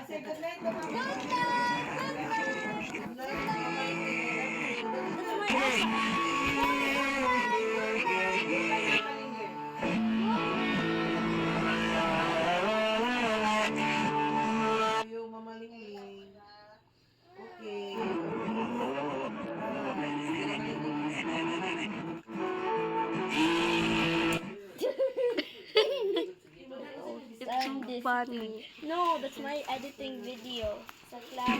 Say good night, Mama. Yung mamaling. Okay. It's funny. No, that's my editing video. Sa class. No,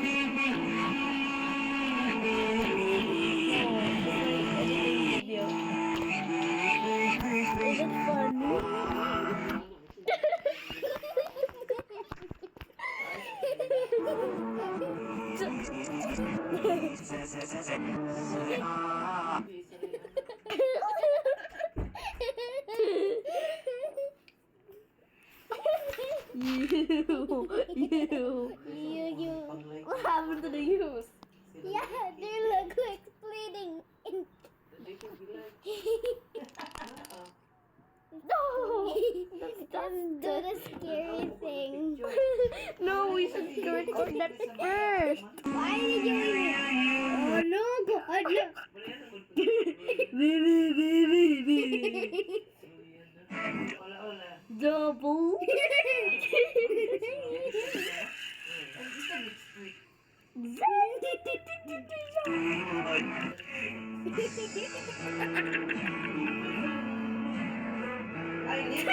that's my editing video. Is it funny? You. What happened to the use? Yeah, they look like bleeding. No! Let's do the scary thing. No, we should record that first. Why did you? Oh no, God! Double. I need